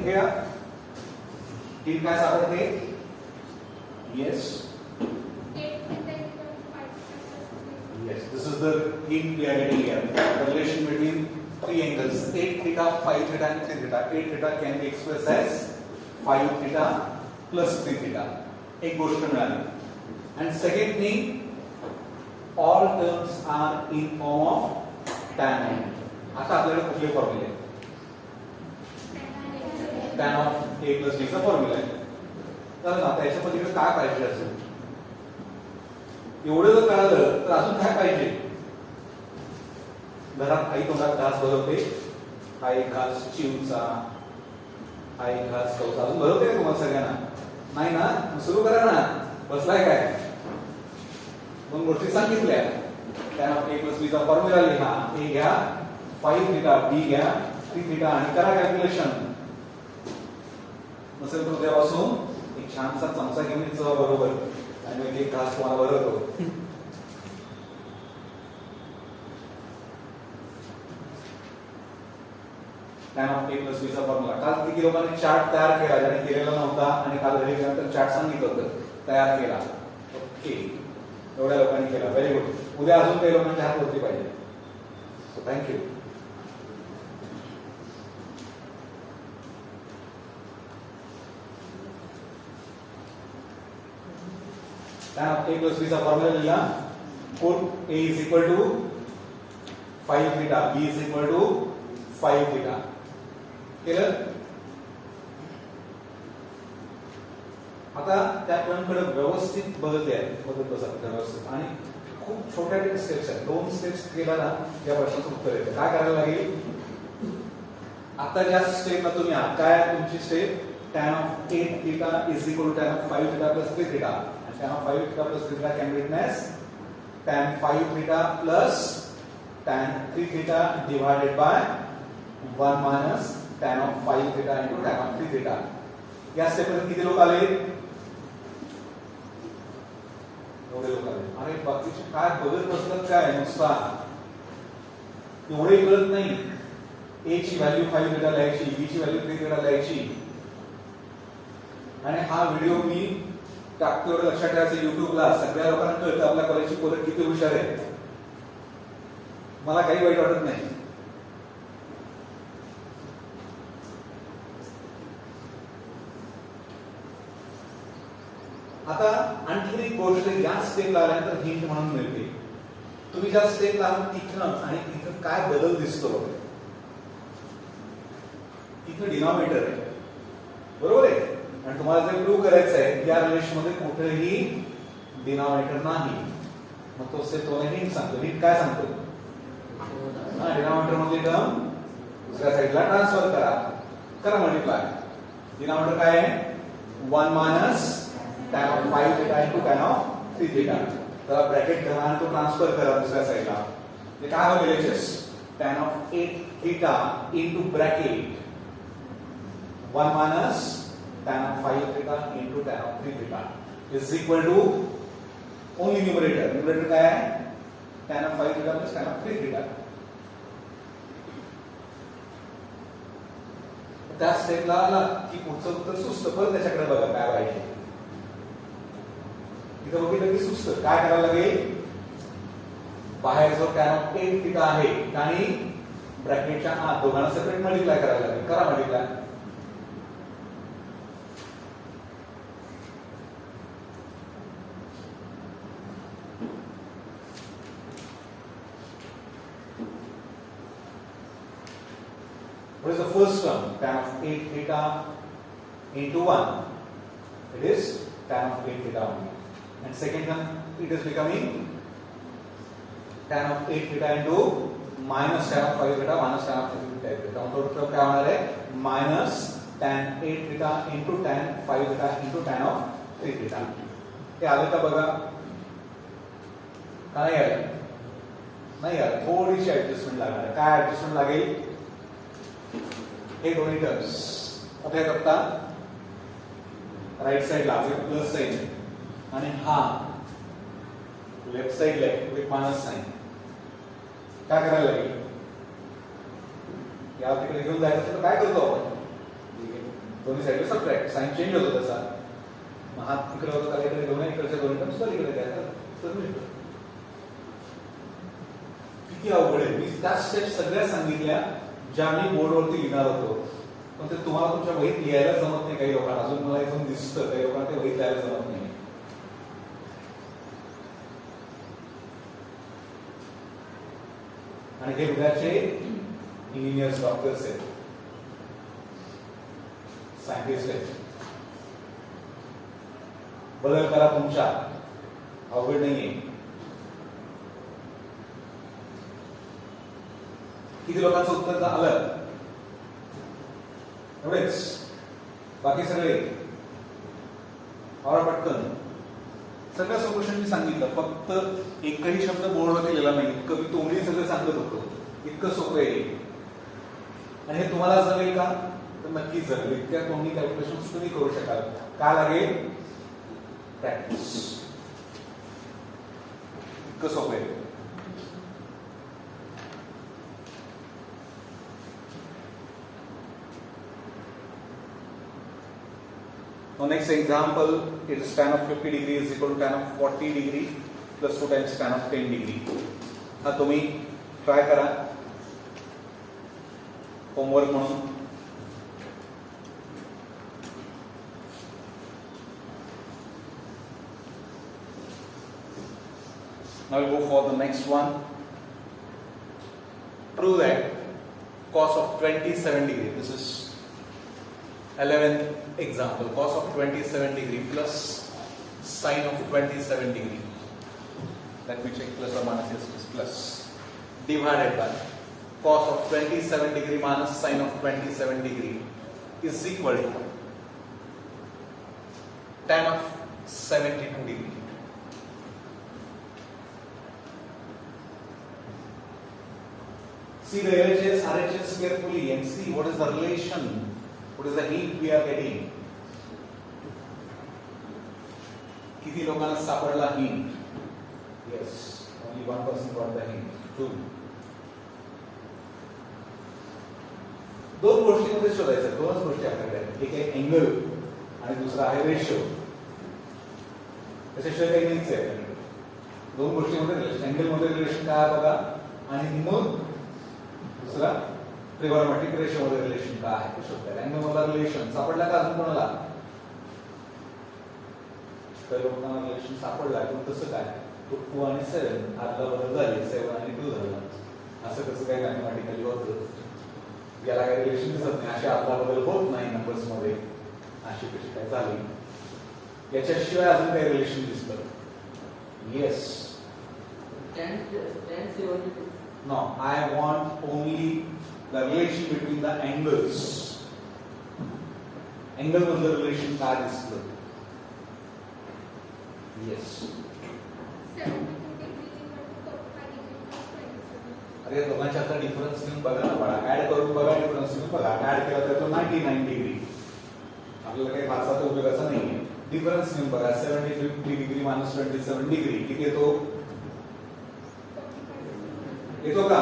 घेऊया. टीम काय सापडते? Yes yes, this is the hint we are getting here. The relation between three angles 8 theta, 5 theta and 3 theta. 8 theta can be expressed as 5 theta plus 3 theta. एक गोष्ट मिळाली. And second thing, all terms are in form of tan. आता आपल्याला कुठले फॉर्म्युले? tan of a plus b चा formula आहे. तर आता याच्या पलीकडे काय पाहिजे असेल? एवढं जर कळलं तर अजून काय पाहिजे? घरात आई तोंडात घास भरवते, हा एक घास चिवचा, हा एक घास कवचा, अजून भरवते का तुम्हाला सगळ्यांना? नाही ना? सुरू करा ना. बसलाय काय? दोन गोष्टी सांगितल्या. tan of a plus b चा फॉर्म्युला लिहा. a घ्या 5 थीटा, b घ्या 3 थीटा आणि करा कॅल्क्युलेशन. नसेल तर उद्यापासून एक छानसा चमचा घेऊन यायचा बरोबर आणि एक घास तुम्हाला भरवतो. tan of a plus b चा फॉर्म्युला काल किती लोकांनी चार्ट तयार केला ज्याने केलेला नव्हता आणि काल घरी गेल्यानंतर चार्ट सांगितलं होतं तयार केला. ओके, एवढ्या लोकांनी केला. Very good. उद्या अजून काही लोकांच्या हात होती पाहिजे. So thank you. tan of a plus b चा फॉर्म्युला लिहिला. put a is equal to 5 theta, b is equal to 5 theta. केलं? आता त्या टर्मकडे व्यवस्थित बघत बसा व्यवस्थित आणि खूप छोट्या स्टेप्स आहेत. 2 स्टेप्स केला ना या प्रश्नाचं उत्तर येतं. काय करायला लागेल? आता ज्या स्टेपला तुम्ही आहात काय तुमची step? tan of 8 theta is equal to tan of 5 theta plus 3 theta. tan of 5 theta plus 3 theta can be written as tan 5 theta plus tan 3 theta divided by 1 minus tan of 5 theta into tan of 3 theta. या स्टेपमध्ये किती लोक आले? एवढे लोक आले. अरे बाकीचे काय बघत बसलात काय नुसता? एवढे कळत नाही. a ची व्हॅल्यू 5 theta लिहायची, b ची व्हॅल्यू 3 theta लिहायची. आणि हा व्हिडिओ मी टाकतो एवढं लक्षात ठेवायचं युट्यूबला. सगळ्या लोकांना कळतं आपल्या कॉलेजची पोरं किती हुशार आहेत. मला काही वाईट वाटत नाही. आता आणखी एक गोष्ट या स्टेपला आल्यानंतर हिंट म्हणून मिळते. तुम्ही ज्या स्टेपला आहात तिथं आणि तिथं काय बदल दिसतो? तिथं डिनॉमिनेटर आहे, बरोबर आहे. आणि तुम्हाला जर प्रूव्ह करायचं आहे या रिलेशन मध्ये कुठेही डिनॉमिनेटर नाही, मग तो स्टेप तुम्हाला हिंट सांगतो. हिंट काय सांगतो? डिनॉमिनेटर मधली टर्म दुसऱ्या साईडला ट्रान्सफर करा मल्टिप्लाय. डिनॉमिनेटर काय आहे? 1 minus tan of 5 theta into tan of 3 theta. तर ब्रॅकेट करा आणि तो ट्रान्सफर करा दुसऱ्या साईडला. हे काय होईल HS? tan of 8 theta into bracket 1 minus tan of 5 theta into tan of 3 theta is equal to only numerator. Numerator काय आहे? tan of 5 theta plus tan of 3 theta. त्या स्टेपला आला की पुढचं उत्तर सुचतं. परत त्याच्याकडे बघा काय पाहिजे. इथं बघितलं की सुचतं. काय करायला लागेल? बाहेर जो tan of 8 theta आहे आणि ब्रॅकेटच्या आत दोघांना सेपरेट मल्टिप्लाय करायला लागेल. करा multiply. What is the first term? Tan of 8 theta into 1. It is tan of 8 theta only. And second term, it is becoming tan of 8 theta into minus tan of 5 theta minus tan of 3 theta. Total term क्या होना है? Minus tan 8 theta into tan 5 theta into tan of 3 theta. ये आगे का बगा? कहाँ यार? नहीं यार, थोड़ी सी एडजस्टमेंट लगा है. क्या एडजस्टमेंट लगे? हे दोन्ही टर्म्स आता हे करता राइट साइड ला प्लस साइन आणि हा लेफ्ट साइड ला विथ मायनस साइन. काय करायला लागेल? या तिकडे घेऊन जायचं तर काय करतो आपण? दोन्ही साईडला सबट्रॅक्ट, साइन चेंज होतो तसा. मग हा इकडे होतो त्याला इकडे दोन्ही इकडच्या दोन्ही टर्म्स तर इकडे द्यायला तर मिळतं. किती अवघड आहे. मी त्या स्टेप सगळ्या सांगितल्या ज्या मी बोर्डवरती लिहिणार होतो, पण ते तुम्हाला तुमच्या वहीत लिहायला जमत नाही. काही लोकांना अजून मला इथून दिसतं काही लोकांना ते वहीत लिहायला जमत नाही. आणि हे उद्याचे इंजिनियर्स, डॉक्टर्स आहेत, सायंटिस्ट आहेत. बदल करा तुमच्या, अवघड नाहीये. किती लोकांचं उत्तर आलं? एवढेच? बाकी सगळे और पटकन सगळं सोल्युशन मी सांगितलं. फक्त एकही शब्द बोर्डवरती लिहिला नाही. इतकं मी तोंडी सगळं सांगत होतो. इतकं सोपं आहे. आणि हे तुम्हाला जमेल का? तर नक्कीच जमेल. इतक्या तोंडी कॅल्क्युलेशन तुम्ही करू शकाल. का लागेल? प्रॅक्टिस. इतकं सोपं आहे. Now next example, it is tan of 50 degree is equal to tan of 40 degree plus 2 times tan of 10 degree. हा तुम्ही ट्राय करा होमवर्क म्हणून. Now we'll go for the next one. Prove that cos of 27 degree. This is 11th example. Cos of 27 degree plus sin of 27 degree. Let me check plus or minus. Yes, it is plus. Divided by cos of 27 degree minus sin of 27 degree is equal to tan of 72 degree. See the LHS, RHS carefully and see what is the relation, what is the hint we are getting. किती लोकांना सापडला hint? Yes, only one person got the hint. 2. दोन गोष्टींमध्ये शोधायचं. दोनच गोष्टी आपल्याकडे आहेत. एक आहे अँगल आणि दुसरा आहे रेशो. त्याच्याशिवाय काही नाहीच आहे आपल्याकडे. दोन गोष्टींमध्ये रिलेशन. अँगल मध्ये रिलेशन काय बघा आणि मग दुसरा ट्रिगोनोमेट्रिक रेशो मध्ये रिलेशन काय आहे ते शोधताय. अँगल मधला रिलेशन सापडला का अजून कोणाला? तर लोकांना रिलेशन सापडला पण तसं काय? 2 आणि 7 आतला बदल झाले, 7 आणि 2 झाला. असं कसं काय मॅथमॅटिकली होतं? याला काही रिलेशन दिसत नाही. अशी आतला बदल होत नाही नंबर्स मध्ये. अशी कशी काय झाली? याच्याशिवाय अजून काही रिलेशन दिसतं? Yes. No, I want only the relation between the angles. Angle मधलं रिलेशन काय दिसतं? Yes. अरे दोघांच्या आता डिफरन्स घेऊन बघा ना बाळा. ऍड करून बघा, डिफरन्स घेऊन बघा. ऍड केला तर तो 99 डिग्री. आपल्याला काही फारसा उपयोगाचा नाहीये. डिफरन्स घेऊन बघा. 73 डिग्री मायनस 27 डिग्री किती येतो? येतो का?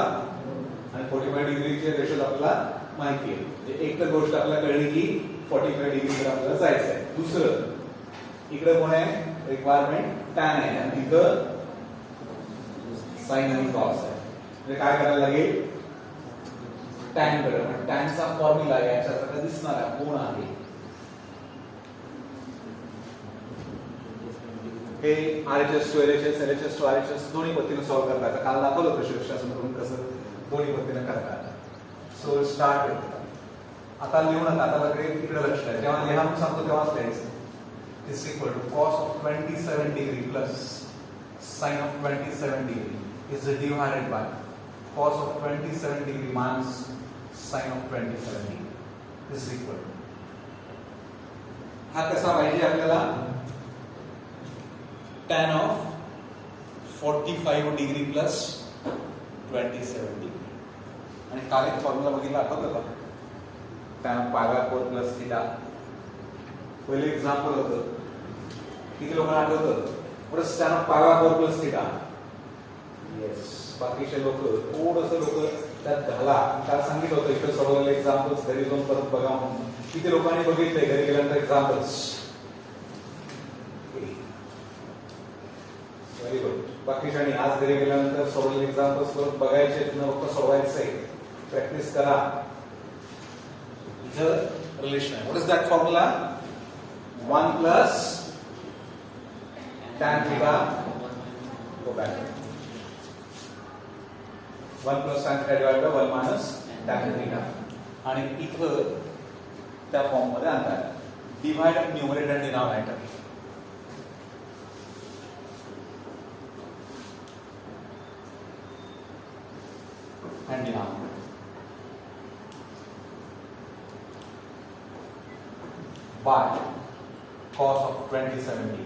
आणि 45 डिग्रीचे रेशो आपल्याला माहिती आहे. म्हणजे एक तर गोष्ट आपल्याला कळली की 45 डिग्री आपल्याला जायचं आहे. दुसरं इकडे कोण आहे? रिक्वायरमेंट टॅन आहे आणि इथं साइन आणि कॉस आहे. म्हणजे काय करायला लागेल? टॅन कडे. पण टॅनचा फॉर्म्युला याच्यासारखा दिसणार आहे. कोण आहे हे? RHS to LHS, LHS to RHS दोन्ही पद्धतीने सॉल्व्ह करतात. काल दाखवलं होतं शीर्षासन करून कसं दोन्ही पद्धतीने करतात. So start. आता लिहू नका. आता इकडे लक्ष आहे. जेव्हा लिहा म्हणून सांगतो तेव्हाच लिहायचं. Is equal to cos of 27 degree plus sin of 27 degree is divided by cos of 27 degree minus sin of 27 degree is equal to. हा कसा पाहिजे आपल्याला? tan of 45 degree plus 27 degree. आणि काल एक फॉर्म्युला बघितला आठवतं का? tan of pi by 4 plus theta. पहिले एक्झाम्पल होतं. किती लोकांना आठवतं? what is tan of pi by 4 plus theta? Yes. बाकीचे लोक थोडंसं त्यात घाला. काल सांगितलं होतं इकडे सोडवलेले एक्झाम्पल्स घरी जाऊन परत बघा म्हणून. किती लोकांनी बघितलंय घरी गेल्यानंतर एक्झाम्पल्स? Very good. बाकीच्यांनी आज घरी गेल्यानंतर सोडलेले एक्झाम्पल्स परत बघायचे, फक्त सोडवायचंय, प्रॅक्टिस करा. इथं रिलेशन आहे. What is that formula? 1 plus tan theta, go back. 1 plus tan theta divided by 1 minus tan theta. आणि इथं त्या फॉर्म मध्ये आणतात डिवाइड न्यूमरेटर आणि denominator. and denominator. By cos of 2070.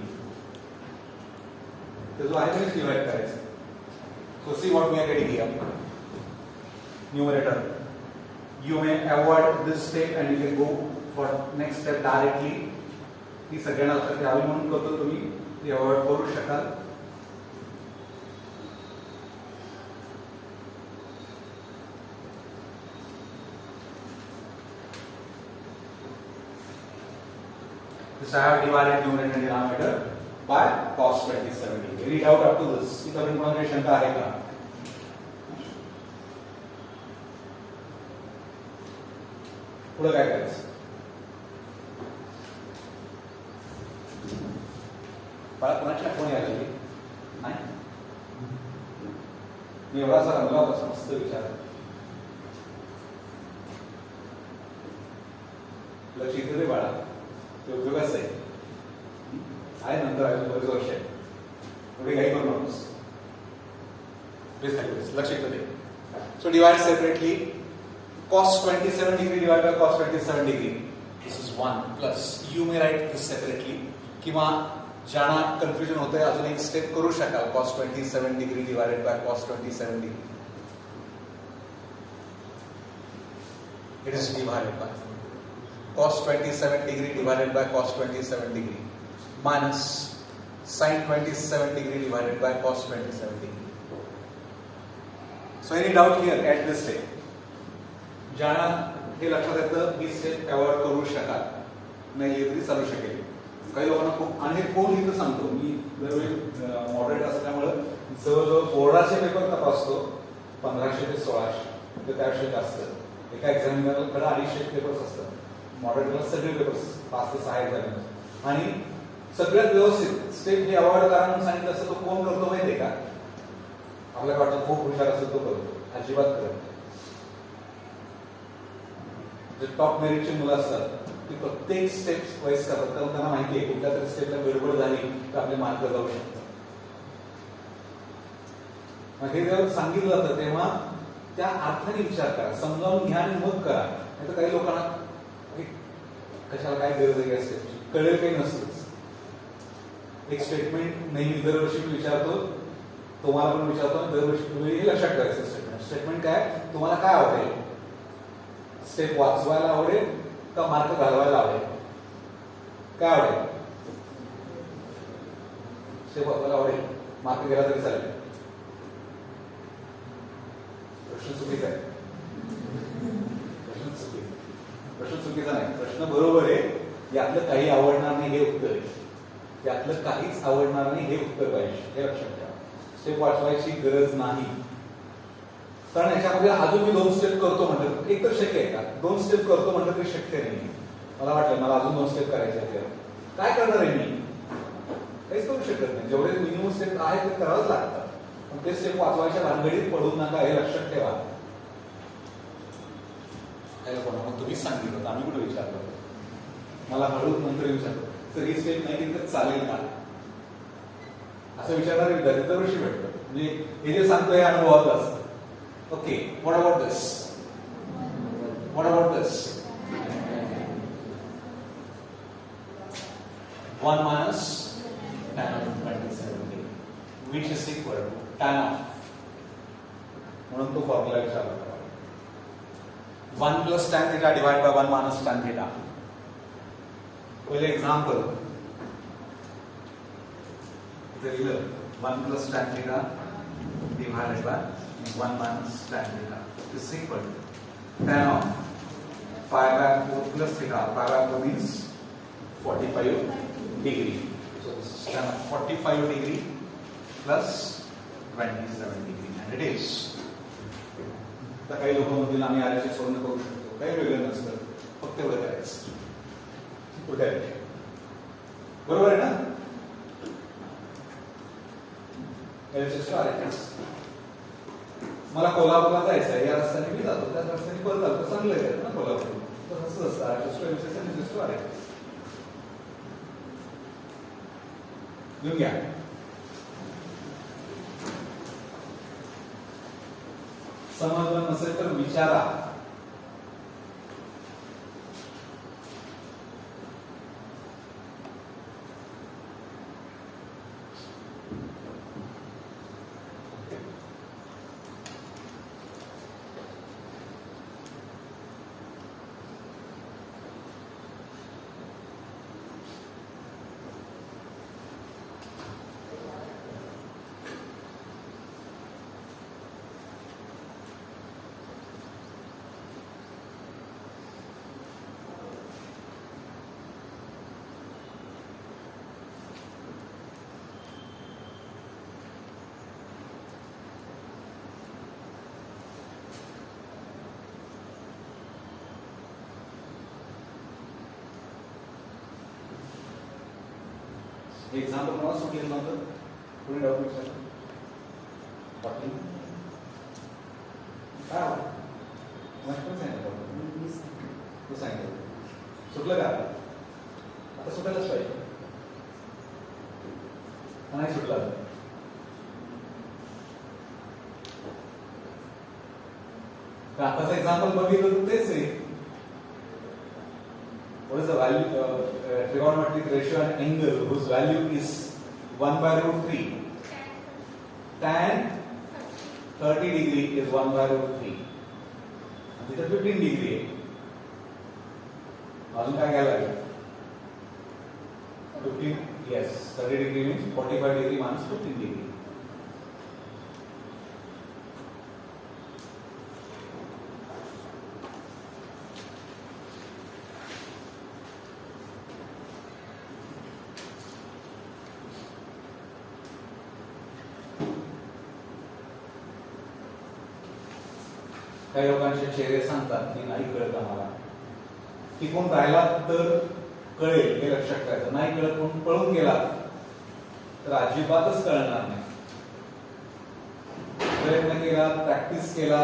So I will divide guys. So see what we are getting here. Numerator. You may avoid this step and you can go for next step directly. ही सगळ्यांना लक्षात घ्यावी म्हणून करतो तुम्ही ती avoid करू शकाल. This I have divided numerator and denominator by cos 2070. Any doubt up to this? इथं कोणाची शंका आहे का? पुढे काय करायचं? मला कोणाची आठवण आलेली नाही. मी एवढासा रंगला होता मस्त विचार. लक्ष इथे दे बाळा, ते उपयोगाच आहे नंतर अजून बरेच वर्ष आहे. एवढी काही करू नकोस. प्लीज लक्ष इथे दे. So divide separately. Cos 27 degree divided by cos 27 degree. This is 1 plus. You may write this separately. किंवा ज्यांना कन्फ्युजन होते अजून एक स्टेप करू शकाल. cos 27 degree divided by cos 27 degree. It is divided by cos 27 degree divided by cos 27 degree minus sin 27 degree divided by cos 27 degree. So any doubt here at this step? ज्यांना हे लक्षात येतं ही step avoid करू शकाल, नाही तरी चालू शकेल. काही लोकांना खूप आणि हे कोण इथं सांगतो मी दरवेळी मॉडरेट असल्यामुळं जवळजवळ बोर्डाचे पेपर तपासतो 1500 ते 1600 तर त्यापेक्षा जास्त. एका एक्झामिनरकडे 250 पेपर्स असतात. मॉडरेटला सगळे पेपर्स 5 ते 6 एक्झामिनर आणि सगळ्यात व्यवस्थित स्टेप हे अवॉइड करा म्हणून सांगितलं असतं. तो कोण करतो माहितीये का? आपल्याला वाटतं खूप हुशार असेल तो करतो. अजिबात करत. जे टॉप मेरिटची मुलं असतात ती प्रत्येक स्टेप वाईज करतात, कारण त्यांना माहिती आहे कुठल्या तरी स्टेपला गडबड झाली तर आपले मार्क जाऊ शकतात. हे जेव्हा सांगितलं जातं तेव्हा त्या अर्थाने विचार करा, समजावून घ्या आणि मग करा. नाही तर काही लोकांना कशाला काय गरज आहे या स्टेपची कळेल काही नसतंच. एक स्टेटमेंट नेहमी दरवर्षी मी विचारतो, तुम्हाला पण विचारतो, दरवर्षी तुम्ही हे लक्षात ठेवायचं. स्टेटमेंट काय? तुम्हाला काय आवडेल? स्टेप वाचवायला आवडेल का मार्क घालवायला आवडेल? काय आवडेल? स्टेप वाचवायला आवडेल, मार्क गेला तरी चालेल. प्रश्न चुकीचा आहे. प्रश्न चुकीचा नाही, प्रश्न बरोबर आहे. यातलं काही आवडणार नाही हे उत्तर आहे. यातलं काहीच आवडणार नाही हे उत्तर पाहिजे, हे लक्षात ठेवा. स्टेप वाचवायची गरज नाही, कारण याच्यामध्ये अजून मी 2 स्टेप करतो म्हटलं एक तर शक्य आहे का? 2 स्टेप करतो म्हटलं तरी शक्य नाही. मला वाटलं मला अजून 2 स्टेप करायचे आहेत. काय करणार आहे मी? काहीच करू शकत नाही. जेवढे मिनिमम स्टेप आहेत ते करावंच लागतात. पण ते स्टेप वाचवायच्या भानगडीत पडून नका, हे लक्षात ठेवा. मग तुम्हीच सांगितलं होतं, आम्ही कुठे विचारलं? मला हळूच नंतर विचारलं तर ही स्टेप नाही केली तर चालेल का असं विचारणारे विद्यार्थी दरवर्षी भेटतं. म्हणजे हे जे सांगतो हे अनुभवातलं असतं. Okay, what about this? What about this? 1 minus tan of 2070, which is equal to tan of. म्हणून तो फॉर्म्युला विचारला होता. 1 plus tan theta divided by 1 minus tan theta. पहिले एक्झाम्पल इथे लिहिलं 1 plus tan theta divided by 1 minus tan theta is equal to tan of pi by 4 plus theta. Pi by 4 means 45 degree. So this is tan of 45 degree plus 27 degree, and it is. तर काही लोक म्हणतील आम्ही RHS सोडून करू शकतो, काही वेगळं नसतं, फक्त एवढं करायचं. पुढे बरोबर आहे ना? LHS to RHS. मला कोल्हापूरला जायचं आहे, या रस्त्याने मी जातो, त्याच रस्त्याने परत आलो तर चांगलं आहे ना कोल्हापूर. तर असं असतं RHS to LHS आणि LHS to RHS. लिहून घ्या. समजलं नसेल तर विचारा. एक्झाम्पल मला सुटले नव्हतं, पुढे डाऊट विचार. काय तू सांगितलं सुटलं का? आता सुटायलाच पाहिजे, नाही सुटलं. आताचं एक्झाम्पल बघितलं तर तेच आहे. What is the value trigonometric ratio and angle whose value is 1 by root 3? Tan 30 degree is 1 by root 3. And this is 15 degree. अजून काय घ्यायला लागेल? 15, yes, 30 degree means 45 degree minus 15 degree. काही लोकांचे चेहरे सांगतात की नाही कळत आम्हाला. टिकून राहिला तर कळेल हे लक्षात ठेवायचं. नाही कळत म्हणून पळून गेला तर अजिबातच कळणार नाही. प्रयत्न केला, प्रॅक्टिस केला,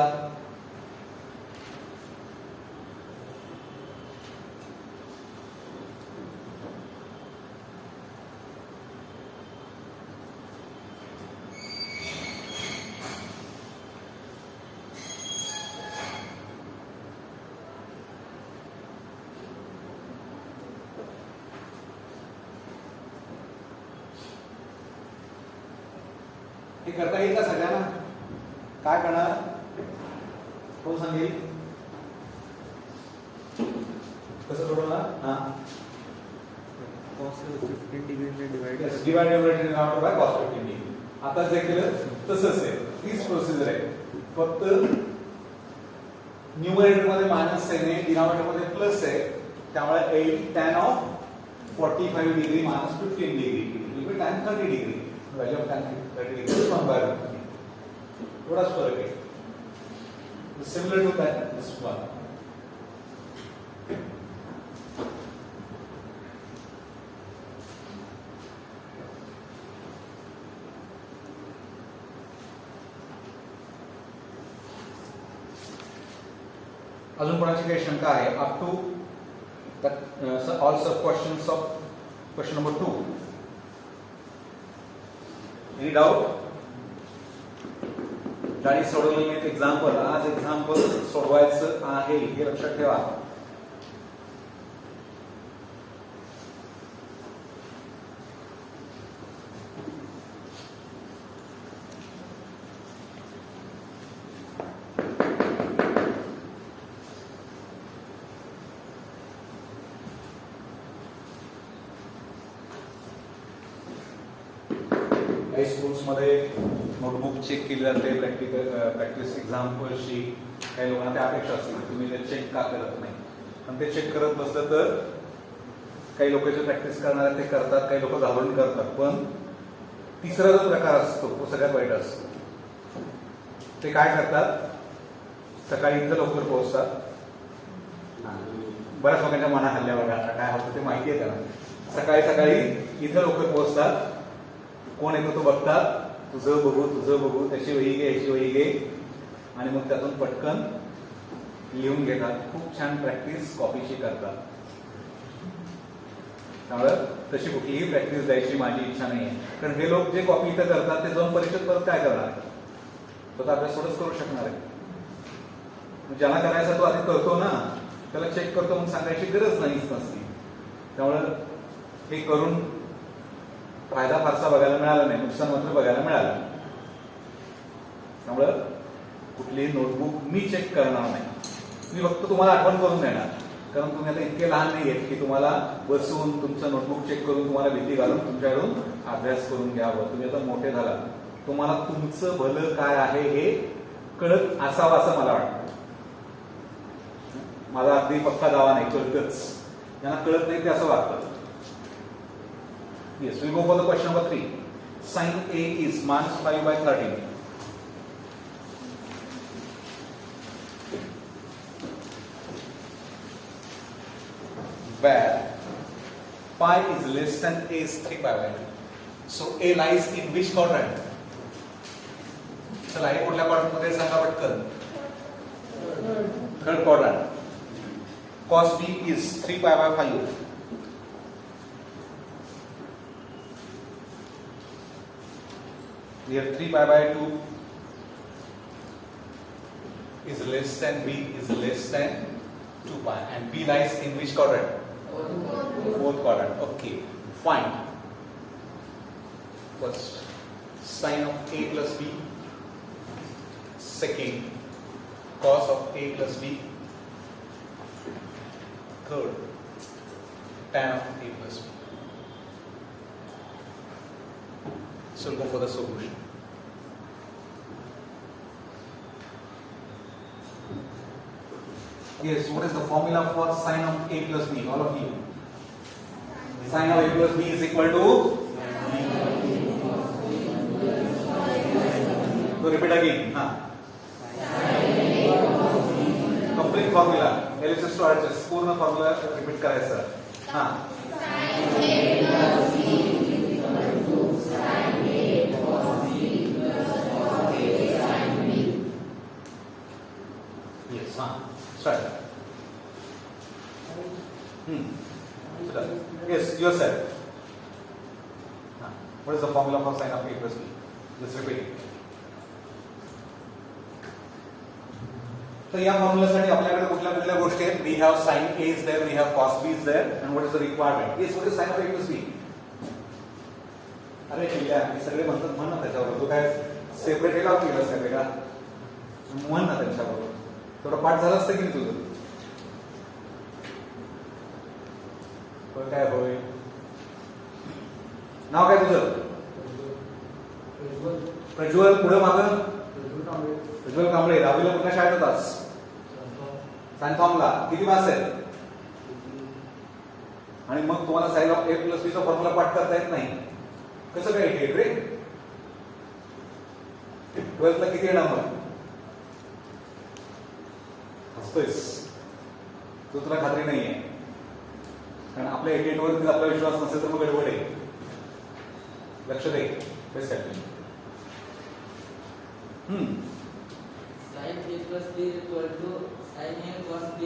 हे करता येईल का सगळ्यांना? काय करणार? कोण सांगेल? कसं सोडवणार? हा, cos 15 degree ने divide divide denominator by cos 15 degree. आता जे केलं तसंच आहे, तीच प्रोसिजर आहे. फक्त न्यूमरेटर मध्ये मायनस आहे ने डिनॉमिनेटर मध्ये प्लस आहे, त्यामुळे 8 tan of 45 degree minus 15 degree it will be tan 30 degree. Value of tan 30 degree is 1 by root 3. थोडाच फरक आहे. Similar to that this one. अजून कोणाची काही शंका आहे? अप टू ऑल सब questions of question number 2. Any doubt? गाडी सोडवलेले एक्झाम्पल, आज एक्झाम्पल सोडवायचं आहे हे लक्षात ठेवा. काही स्कूल्स मध्ये नोटबुक चेक केली जाते प्रॅक्टिस एक्झाम्पलशी. काही लोकांना त्या अपेक्षा असतील तुम्ही ते चेक का करत नाही. आणि ते चेक करत बसलं तर काही लोक जे प्रॅक्टिस करणार आहेत ते करतात, काही लोक घाबरून करतात. पण तिसरा जो प्रकार असतो तो सगळ्यात वाईट असतो. ते काय करतात, सकाळी इथं लवकर पोहोचतात. बऱ्याच लोकांच्या मनात हल्ल्या बघा, आता काय होतं ते माहिती आहे त्यांना. सकाळी सकाळी इथं लवकर पोहोचतात, कोण येतो तो बघतात, तुझं बघू, त्याची वही घे, याची वही घे, आणि मग त्यातून पटकन लिहून घेतात. खूप छान प्रॅक्टिस कॉपीची करतात. त्यामुळे तशी कुठलीही प्रॅक्टिस द्यायची माझी इच्छा नाही आहे. कारण हे लोक जे कॉपी इथं करतात ते जाऊन परीक्षेत परत काय करणार आहे, स्वतः अभ्यास थोडंच करू शकणार आहे. ज्यांना करायचा तो आधी करतो ना, त्याला चेक करतो म्हणून सांगायची गरज नाहीच नसती. त्यामुळं हे करून फायदा फारसा बघायला मिळाला नाही, नुकसान मात्र बघायला मिळालं. त्यामुळं कुठलीही नोटबुक मी चेक करणार नाही, मी फक्त तुम्हाला आठवण करून देणार. कारण तुम्ही आता इतके लहान नाही आहेत की तुम्हाला बसून तुमचं नोटबुक चेक करून तुम्हाला भीती घालून तुमच्याकडून अभ्यास करून घ्यावं. तुम्ही आता मोठे झाला, तुम्हाला तुमचं भलं काय आहे हे कळत असावं असं मला वाटतं. माझा अगदी पक्का दावा नाही, कळतच. ज्यांना कळत नाही ते असं वाटतं. Yes, we go for the question number 3. Sin A is -5/13. Where pi is less than a is 3/2. So A lies in which quadrant? चला, हे कुठल्या quadrant मध्ये सांगा पटकन. Third quadrant. Cos B is 3/5. Here 3/2 is less than B is less than 2 pi, and B lies in which quadrant? Fourth quadrant. Okay, fine. First, sin of A plus B. Second, cos of A plus B. Third, tan of A plus B. So we'll go for the solution. Yes, what is the formula for sin of A plus B? All of you. Sin of A plus B is equal to? So repeat again. Complete formula. LHS to RHS. पूर्ण formula repeat करायचं. Yes, start. Yes, yourself. What is the formula for sin of A plus B? Let's repeat it. तर या फॉर्म्युलासाठी आपल्याकडे कुठल्या कुठल्या गोष्टी आहेत? We have sin A is there, we have cos B is there, and what is the requirement? Yes, what is sin of A plus B? अरे चिल्ल्या, हे सगळे म्हणतात, म्हण ना त्याच्यावर. तू काय सेपरेट हे लावून गेलास का वेगळा? म्हण ना त्यांच्याबरोबर. थोडं पाठ झालं असतं की नाही तुझं? पण काय होय? नाव काय तुझं? प्रज्वल. पुढे मागं प्रज्वल कांबळे. दहावीला कुठल्या शाळेत होतास? सॅनथॉमला. किती मार्क्स आहेत? आणि मग तुम्हाला sine of A plus B चा फॉर्म्युला पाठ करता येत नाही? कसं काय येते रे? 12th ला किती येणार मग? हसतोयस तो, तुला खात्री नाहीये. कारण आपल्या 88 वरती आपला विश्वास नसेल तर मग गडबड आहे. लक्ष दे. Best continue. Sin A plus B is equal to sin A cos B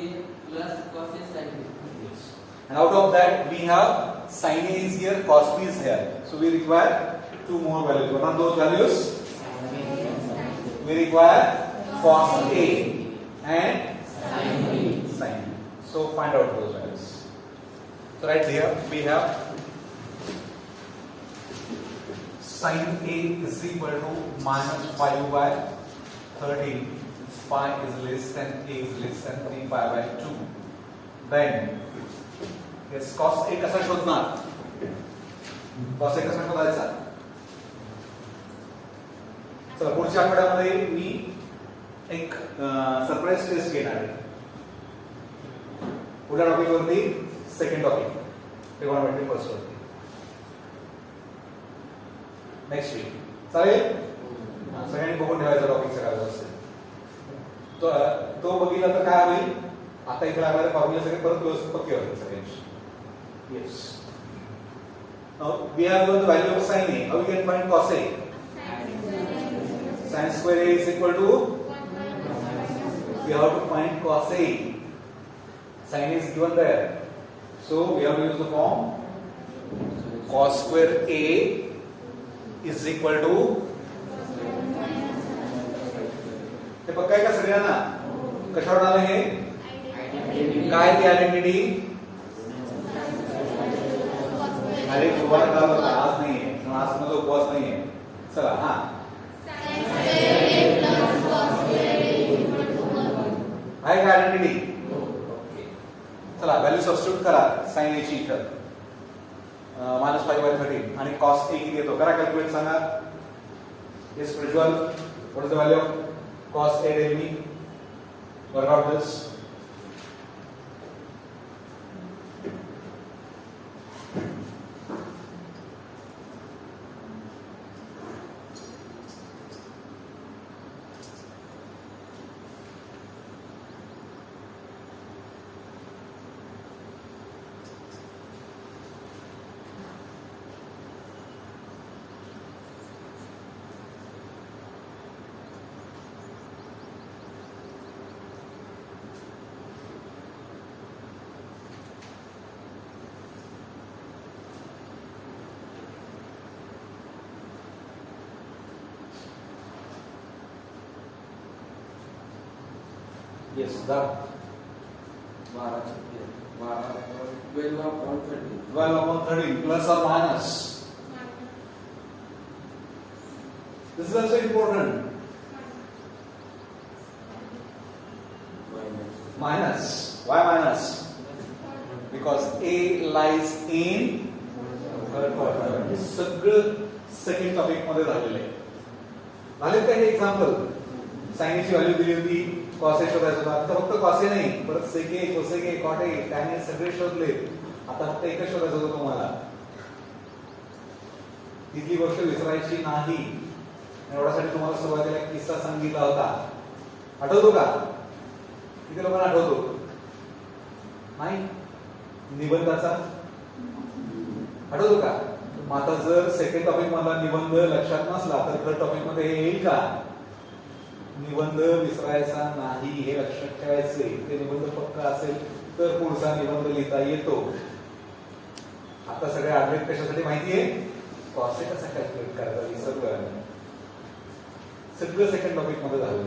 plus cos A sin B. Yes. And out of that we have sin A is here, cos B is here. So we require two more values. What are those values? We require cos A and sin B. So find out those values. So right here we have sin A is equal to -5/13. Pi is less than A is less than 3/2. Then yes, cos A कसा शोधणार? cos A कसा शोधायचा? चला, पुढच्या आठवड्यामध्ये मी एक surprise taste घेणार आहे. कुठल्या टॉपिक वरती? सेकंड टॉपिक, ट्रिगोनोमेट्री फर्स्ट वरती. नेक्स्ट वीक चालेल. सगळ्यांनी बघून ठेवायचा टॉपिक सगळ्या व्यवस्थित. तो बघितला तर काय होईल? आता इथे लागणारे फॉर्म्युले सगळे परत व्यवस्थित पक्के होतील सगळ्यांचे. Yes. Now we have the value of sin A. How we can find cos A? Sin square A is equal to, we have to find cos A. Sin is given there, so we have to use the form cos square A is equal to, हे पक्का आहे का सगळ्यांना? कशावर आलं हे? काय ती आयडेंटिटी? अरे तुम्हाला काय होता? आज नाही आहे, आज माझा उपवास नाही आहे. चला हा आहे का आयडेंटिटी? चला व्हॅल्यू सबस्टिट्यूट करा साइन ए ची इथं. -5/13 आणि cos A किती येतो? करा कॅल्क्युलेट, सांगा. Yes Prajwal, what is the value of cos A? Tell me. Work out this. Yes, that 12/13 plus or minus. This is also important. Minus. Why minus? Because A lies in third quadrant. हे सगळं second topic मध्ये झालेलं आहे. झाले का हे example? Sign ची value दिली होती, cos A शोधायचं होतं. आता फक्त cos A नाही, परत sec A, cosec A, cot A, tan A सगळे शोधले. आता फक्त एकच शोधायचं होतं तुम्हाला. तिथली गोष्ट विसरायची नाही. एवढ्यासाठी तुम्हाला सुरुवातीला एक किस्सा सांगितला होता. आठवतो का? किती लोकांना आठवतो? नाही? निबंधाचा आठवतो का? आता जर सेकंड टॉपिक मधला निबंध लक्षात नसला तर थर्ड टॉपिक मध्ये येईल का? निबंध विसरायचा नाही, हे लक्षात ठेवायचे. ते निबंध पक्का असेल तर पुढचा निबंध लिहिता येतो. आता सगळे आठवत कशासाठी माहितीये? cos A कसा कॅल्क्युलेट करायचा विसरलोय. सगळं सेकंड टॉपिक मध्ये झालं.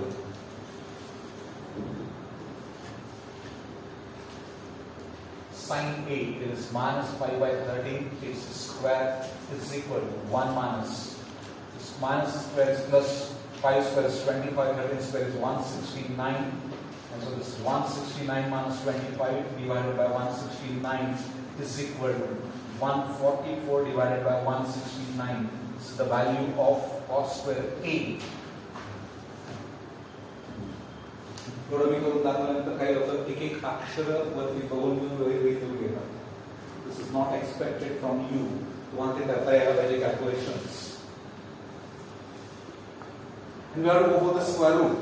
Sin A is -5/13. Its square is equal to 1 minus. This minus square is plus 5 square is 25, 13 square is 169, and so this 169 minus 25 divided by 169 is equal to 144 divided by 169. This is the value of cos square A. थोडं मी करून दाखवल्यानंतर काय होतं, एक एक अक्षर वरती बघून वेगवेगळी घेतात. This is not expected from you. तुम्हाला ते करता यायला पाहिजे calculations. And we have to go for the square root.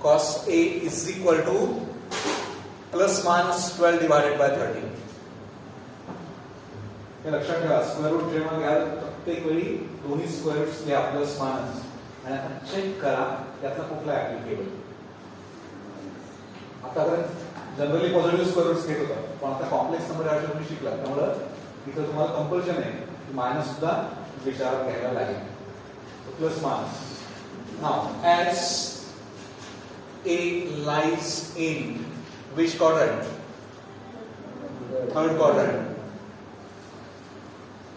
Cos A is equal to plus minus 12 divided by 13. हे लक्षात ठेवा, स्क्वेअर रूट जेव्हा घ्याल प्रत्येक वेळी दोन्ही स्क्वेअर रूट्स घ्या प्लस मायनस, आणि आता चेक करा त्यातला कुठला ऍप्लिकेबल. आतापर्यंत जनरली पॉझिटिव्ह स्क्वेअर रूट्स घेत होता, पण आता कॉम्प्लेक्स नंबर या तुम्ही शिकला, त्यामुळे इथं तुम्हाला कंपल्शन आहे की मायनस सुद्धा विचारात घ्यायला लागेल. Plus minus. Now, as A lies in which quadrant? Third quadrant.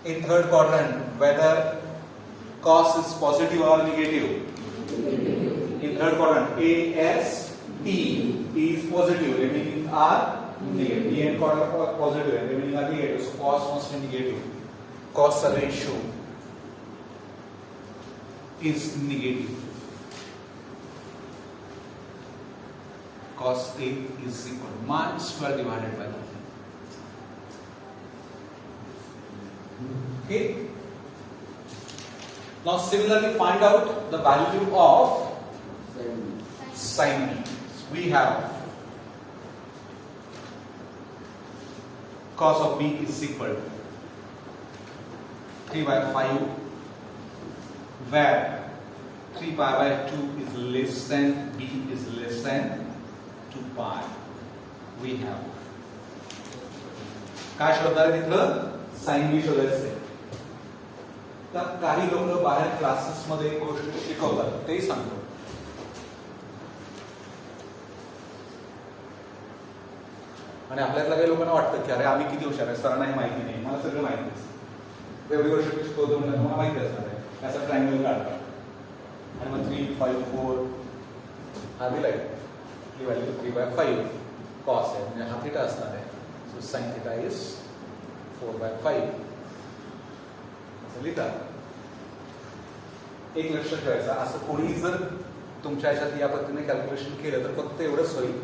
In third quadrant, whether cos is positive or negative? In third quadrant, A, S, T. T is positive, remaining are negative. T and quadrant are positive, and remaining are negative. So cos must be negative. Cos the ratio is negative. cos A is equal to man square divided by 3. Okay. Now similarly find out the value of sin B. We have cos of B is equal to 3 by 5, where 3 pi by 2 is less than B is less than 2 pi. We have काय शोधणार आहे तिथं sine B शोधायचे. तर काही लोक बाहेर classes मध्ये एक गोष्ट शिकवतात तेही सांगतो. आणि आपल्यातल्या काही लोकांना वाटतं की अरे आम्ही किती हुशार आहे, सरांना हे माहिती नाही, मला सगळं माहिती आहे. एवढी गोष्ट शिकवतो म्हणजे तुम्हाला माहिती असणार आहे. असा ट्रायंगल काढतात आणि मग 3, 5, 4 हा दिलाय. ही व्हॅल्यू 3 by 5 कॉस आहे म्हणजे हा थिटा असणार आहे. So sine theta is 4 by 5 असं लिहितात. एक लक्षात ठेवायचं, असं कोणी जर तुमच्या ह्याच्यात या पद्धतीने कॅल्क्युलेशन केलं तर फक्त एवढंच होईल,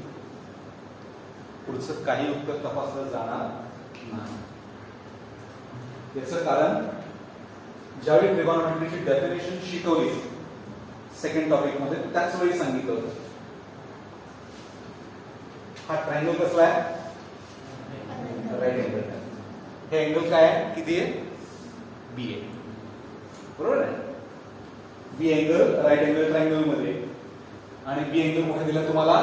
पुढचं काही उत्तर तपासलं जाणार नाही. याचं कारण ज्यावेळी ट्रिगोनोमेट्रीची डेफिनेशन शिकवली सेकंड टॉपिक मध्ये त्याच वेळी सांगितलं होतं हा ट्रायंगल कसला आहे, राईट एंगल. हे एंगल काय आहे, किती आहे, बी आहे, बरोबर आहे. बी एंगल राईट एंगल ट्रायंगल मध्ये, आणि बी एंगल कुठे दिला तुम्हाला,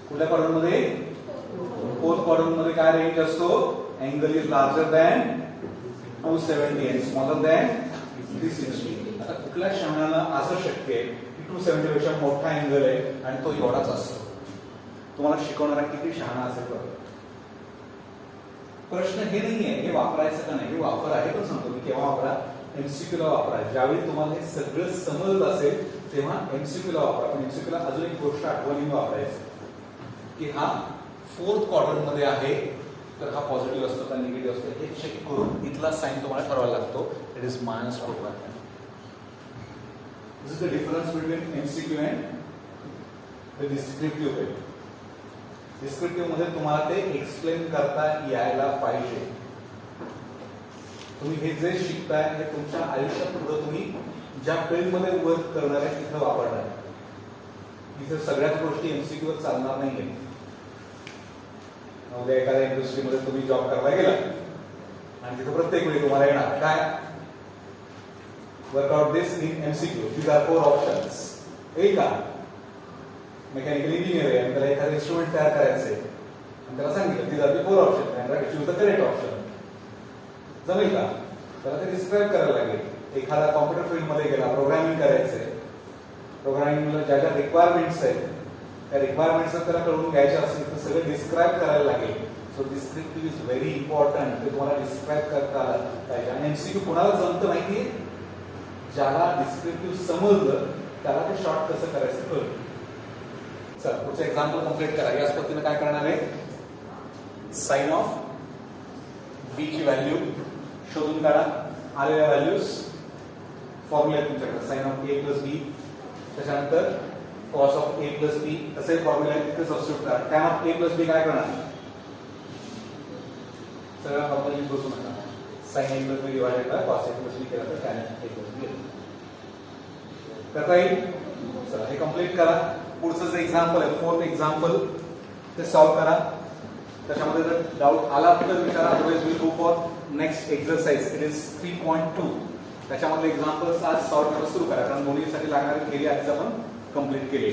कुठल्या क्वाड्रंट मध्ये, फोर्थ क्वाड्रंट मध्ये. काय रेंज असतो, angle is larger than 270 and smaller than 360. आता कुठल्या क्षणानं असं शक्य आहे की 270 पेक्षा मोठा एंगल आहे आणि तो एवढाच असतो. तुम्हाला शिकवणारा किती शहाणा असेल बघा. प्रश्न हे नाहीये हे वापरायचं का नाही, हे वापर आहे पण सांगतो मी केव्हा वापरा, एमसीक्यू ला वापरा. ज्यावेळी तुम्हाला हे सगळं समजत असेल तेव्हा एमसीक्यू ला वापरा. पण एमसीक्यू ला अजून एक गोष्ट आठवणीने वापरायचं की हा फोर्थ क्वाड्रंट मध्ये आहे तर हा पॉझिटिव्ह असतो का निगेटिव्ह असतो हे चेक करून इथला साइन तुम्हाला ठरवायला लागतो. It is -4. This is the difference between MCQ and the descriptive way. Descriptive मध्ये तुम्हाला ते एक्सप्लेन करता यायला पाहिजे. तुम्ही हे जे शिकताय हे तुमच्या आयुष्यात पुढे तुम्ही ज्या फील्ड मध्ये वर्क करणार आहे तिथं वापरणार. इथे सगळ्याच गोष्टी एमसीक्यू वर चालणार नाहीये. उद्या एखाद्या इंडस्ट्रीमध्ये तुम्ही जॉब करायला गेला आणि तिथं प्रत्येक वेळी तुम्हाला येणार काय, work out this in MCQ. These are 4 options. एक का मेकॅनिकल इंजिनियर आहे आणि त्याला एखादं इन्स्ट्रुमेंट तयार करायचं आहे आणि त्याला सांगितलं these are the 4 options and choose the correct option. जमेल का, त्याला ते डिस्क्राईब करायला लागेल. एखादा कॉम्प्युटर फील्ड मध्ये गेला, प्रोग्रामिंग करायचंय, प्रोग्रामिंगला ज्या ज्या रिक्वायरमेंट्स आहेत त्या रिक्वायरमेंट्स त्याला कळून घ्यायच्या असतील तर सगळं डिस्क्राईब करायला लागेल. So descriptive is very important. ते तुम्हाला डिस्क्राईब करता आलं पाहिजे. आणि एमसीक्यू कोणाला जमतं माहितीये, ज्याला डिस्क्रिप्टिव्ह समजलं त्याला ते शॉर्ट कसं करायचं कळलं. चला पुढचं एक्झाम्पल कम्प्लीट करा. याच पद्धतीने काय करणार आहे, साइन ऑफ बी ची व्हॅल्यू शोधून काढा. आलेल्या व्हॅल्यूज फॉर्म्युला आहे तुमच्याकडे, साइन ऑफ ए प्लस बी, त्याच्यानंतर cos of a plus b तसे फॉर्म्युला तिथे सबस्टिट्यूट करा. tan of a plus b काय करणार, सगळा फॉर्म्युला लिहून बसू नका. sin a plus b divided by cos a plus b केला तर tan a plus b करता येईल. चला हे कंप्लीट करा. पुढचं जे एक्झाम्पल आहे, फोर्थ एक्झाम्पल, ते सॉल्व्ह करा. त्याच्यामध्ये जर डाऊट आला तर विचारा, otherwise will go for next exercise. It is 3.2. त्याच्यामधले एक्झाम्पल्स आज सॉल्व्ह करायला सुरू करा, कारण दोन्हीसाठी लागणारी थिअरी आधीच आपण कंप्लीट केली.